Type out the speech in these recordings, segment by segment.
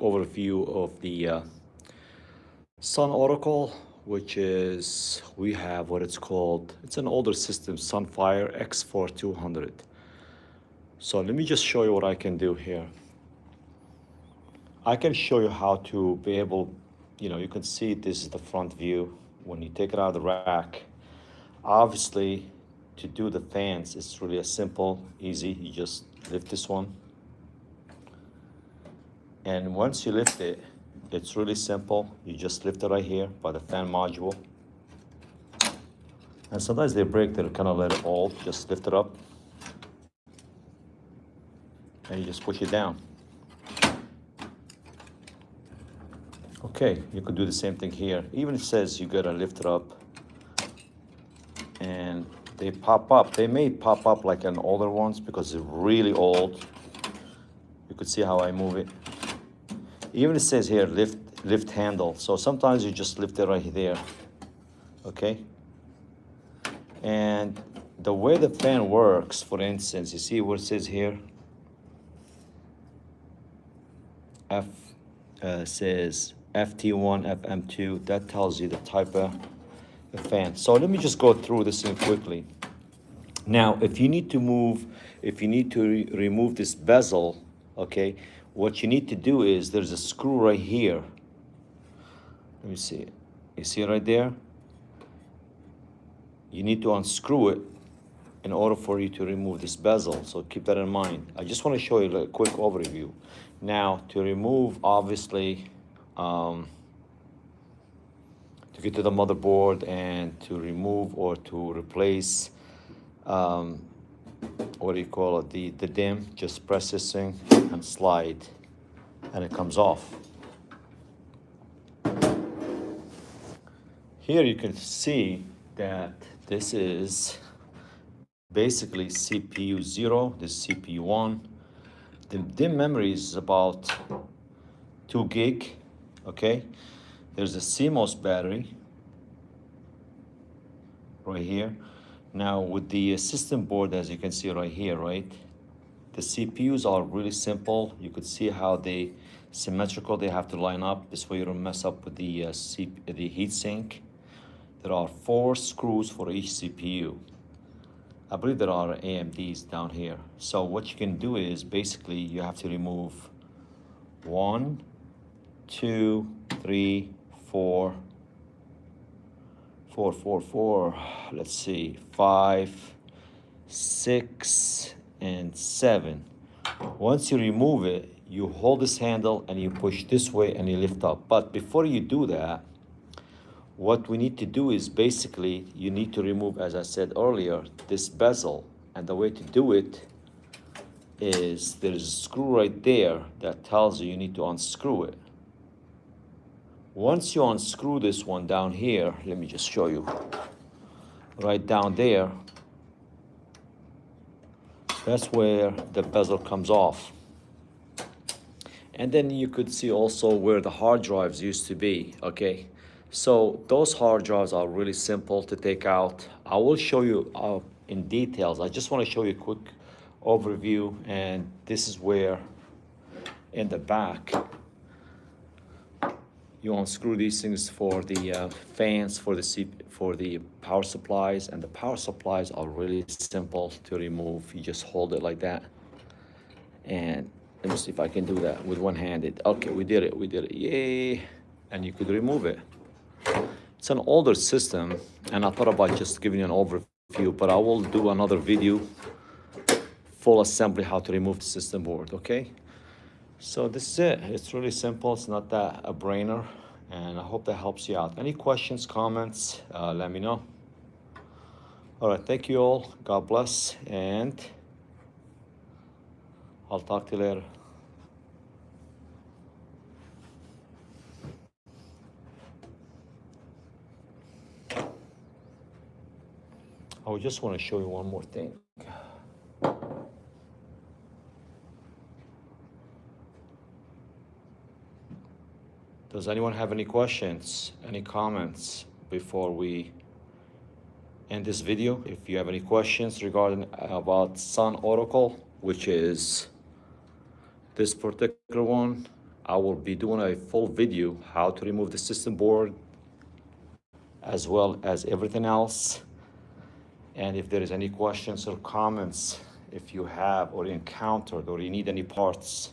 overview of the Sun Oracle, which is, we have what it's called, it's an older system, SunFire X4200. So let me just show you what I can do here. I can show you how to be able, you can see this is the front view. When you take it out of the rack, obviously to do the fans, it's really a simple, easy. You just lift this one. And once you lift it, it's really simple. You just lift it right here by the fan module. And sometimes they break, they'll kind of let it all, just lift it up. And you just push it down. Okay, you could do the same thing here. Even it says you gotta lift it up. And they pop up. They may pop up like an older ones because they're really old. You could see how I move it. Even it says here, lift handle. So sometimes you just lift it right there, okay? And the way the fan works, for instance, you see what it says here? Says FT1, FM2, that tells you the type of the fan. So let me just go through this thing quickly. Now, if you need to remove this bezel, okay, what you need to do is there's a screw right here. Let me see it. You see it right there? You need to unscrew it in order for you to remove this bezel. So keep that in mind. I just want to show you a quick overview. Now, to remove, obviously, to get to the motherboard and to remove or to replace, what do you call it, the DIMM, just press this thing and slide, and it comes off. Here you can see that this is basically CPU 0, this is CPU 1. The DIMM memory is about 2 gig, okay? There's a CMOS battery right here. Now with the system board, as you can see right here, right? The CPUs are really simple. You could see how they symmetrical, they have to line up. This way you don't mess up with the heatsink. There are 4 screws for each CPU. I believe there are AMDs down here. So what you can do is basically you have to remove 1, 2, 3, 4, 4, let's see, 5, 6, and 7. Once you remove it, you hold this handle and you push this way and you lift up. But before you do that, what we need to do is basically you need to remove, as I said earlier, this bezel. And the way to do it is there's a screw right there that tells you need to unscrew it. Once you unscrew this one down here, let me just show you. Right down there, that's where the bezel comes off. And then you could see also where the hard drives used to be, okay? So those hard drives are really simple to take out. I will show you in details. I just want to show you a quick overview, and this is where in the back you unscrew these things for the fans, for the power supplies, and the power supplies are really simple to remove. You just hold it like that, and let me see if I can do that with one-handed. Okay, we did it, yay! And you could remove it. It's an older system, and I thought about just giving you an overview, but I will do another video, full assembly, how to remove the system board, okay? So this is it. It's really simple. It's not that a brainer, and I hope that helps you out. Any questions, comments, let me know. All right, thank you all. God bless, and I'll talk to you later. I just want to show you one more thing. Does anyone have any questions, any comments before we end this video? If you have any questions regarding about Sun Oracle, which is this particular one, I will be doing a full video how to remove the system board as well as everything else. And if there is any questions or comments, if you have or encountered or you need any parts,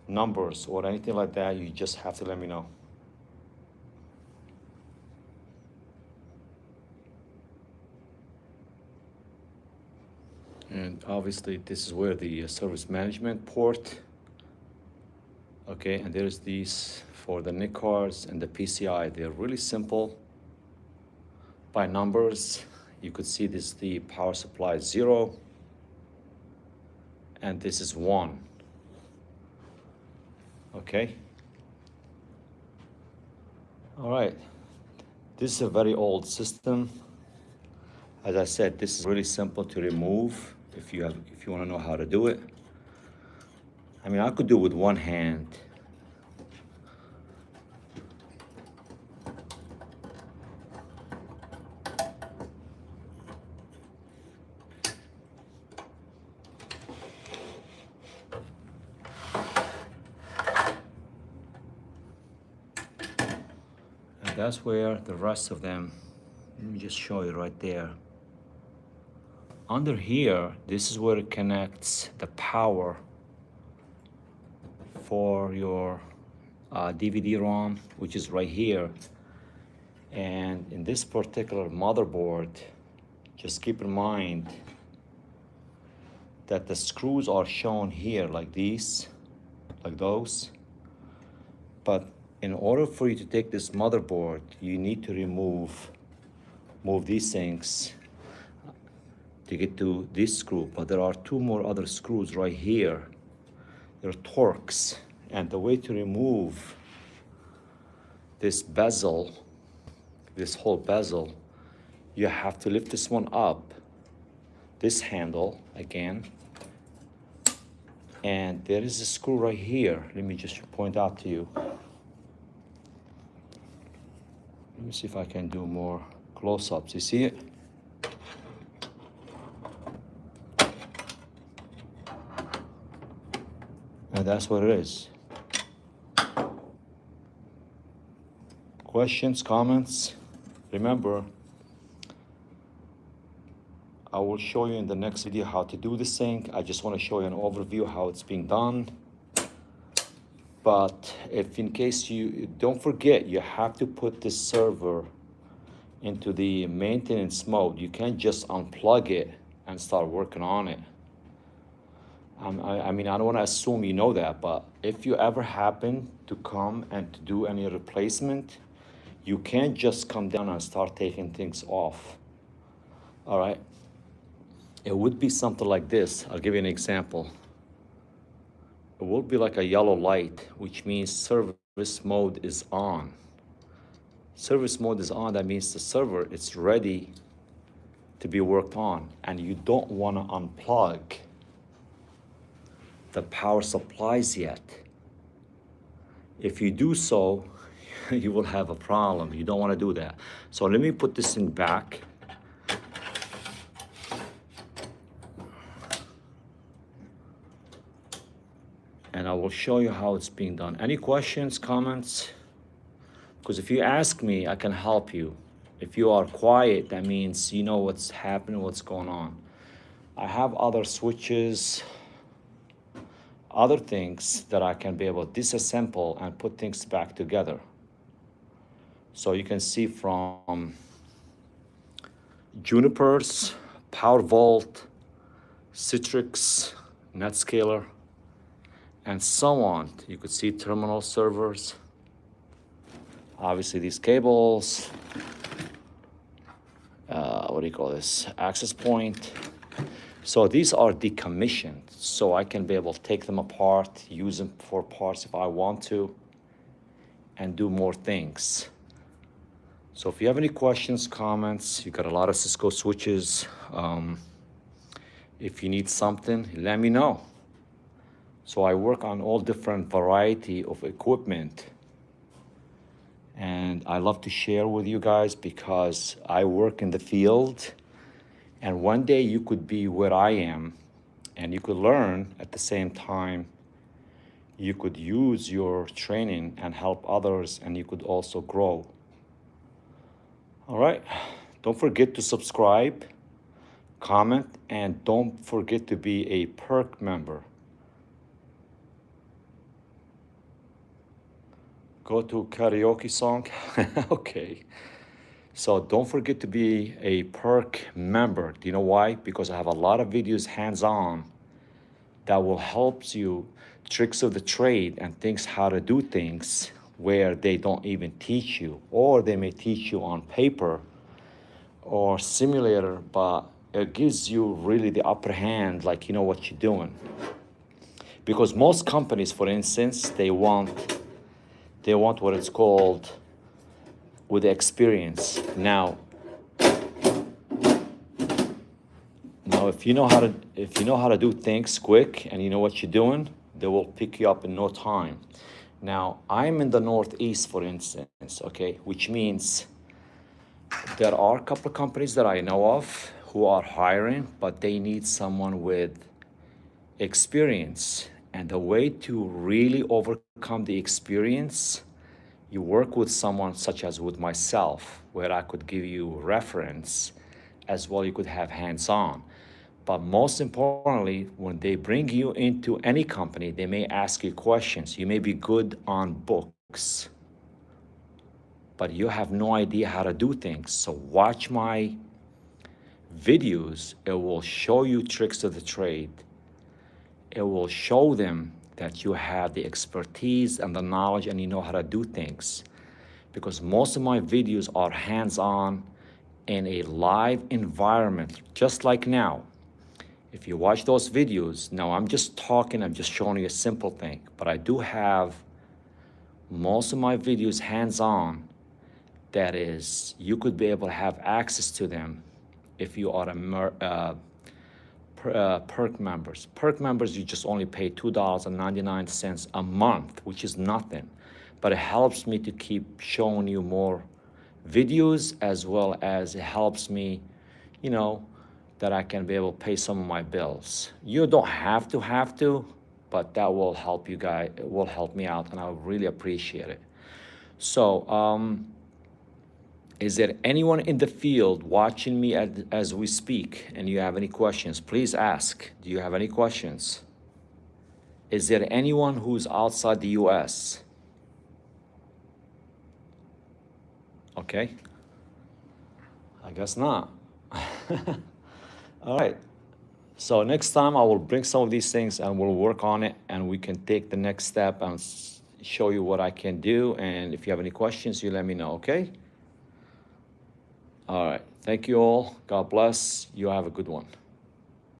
numbers or anything like that, you just have to let me know. And obviously this is where the service management port, okay, and there's these for the NIC cards and the PCI. They're really simple by numbers. You could see this, the power supply 0, and this is 1, okay? All right, this is a very old system. As I said, this is really simple to remove if you want to know how to do it. I mean, I could do it with one hand. And that's where the rest of them, let me just show you right there. Under here, this is where it connects the power for your DVD-ROM, which is right here. And in this particular motherboard, just keep in mind that the screws are shown here like these, like those. But in order for you to take this motherboard, you need to remove these things to get to this screw. But there are two more other screws right here. They're Torx, and the way to remove this bezel, this whole bezel, you have to lift this one up, this handle again, and there is a screw right here. Let me just point out to you. Let me see if I can do more close-ups. You see it? And that's what it is. Questions, comments? Remember, I will show you in the next video how to do this thing. I just want to show you an overview how it's being done. But if in case you don't forget, you have to put this server into the maintenance mode. You can't just unplug it and start working on it. I mean, I don't want to assume you know that, but if you ever happen to come and to do any replacement, you can't just come down and start taking things off. All right? It would be something like this. I'll give you an example. It will be like a yellow light, which means service mode is on. Service mode is on, that means the server is ready to be worked on, and you don't want to unplug the power supplies yet. If you do so, you will have a problem. You don't want to do that. So let me put this thing back. And I will show you how it's being done. Any questions, comments? Because if you ask me, I can help you. If you are quiet, that means you know what's happening, what's going on. I have other switches, other things that I can be able to disassemble and put things back together. So you can see from Juniper's, PowerVault, Citrix, NetScaler, and so on. You could see terminal servers. Obviously these cables, what do you call this? Access point. So these are decommissioned, so I can be able to take them apart, use them for parts if I want to, and do more things. So if you have any questions, comments, you got a lot of Cisco switches. If you need something, let me know. So I work on all different variety of equipment. And I love to share with you guys because I work in the field. And one day you could be where I am and you could learn at the same time. you could use your training and help others, and you could also grow. All right, don't forget to subscribe, comment, and don't forget to be a perk member. Go to karaoke song. Okay. So don't forget to be a perk member. Do you know why? Because I have a lot of videos hands-on that will help you tricks of the trade and things how to do things where they don't even teach you, or they may teach you on paper or simulator, but it gives you really the upper hand, like you know what you're doing. Because most companies, for instance, they want what it's called with experience. Now if you know how to do things quick and you know what you're doing, they will pick you up in no time. Now I'm in the Northeast, for instance, okay, which means there are a couple of companies that I know of who are hiring, but they need someone with experience. And the way to really overcome the experience, you work with someone such as with myself, where I could give you reference as well. You could have hands-on. But most importantly, when they bring you into any company, they may ask you questions. You may be good on books, but you have no idea how to do things. So watch my videos. It will show you tricks of the trade. It will show them that you have the expertise and the knowledge and you know how to do things. Because most of my videos are hands-on in a live environment, just like now. If you watch those videos, now I'm just talking, I'm just showing you a simple thing, but I do have most of my videos hands-on. That is, you could be able to have access to them if you are a perk members. Perk members, you just only pay $2.99 a month, which is nothing, but it helps me to keep showing you more videos, as well as it helps me, you know, that I can be able to pay some of my bills. You don't have to, but that will help you guys, it will help me out, and I really appreciate it. So, is there anyone in the field watching me as we speak, and you have any questions? Please ask. Do you have any questions? Is there anyone who's outside the US? Okay. I guess not. All right. So next time I will bring some of these things and we'll work on it, and we can take the next step and show you what I can do. And if you have any questions, you let me know, okay? All right. Thank you all. God bless. You have a good one.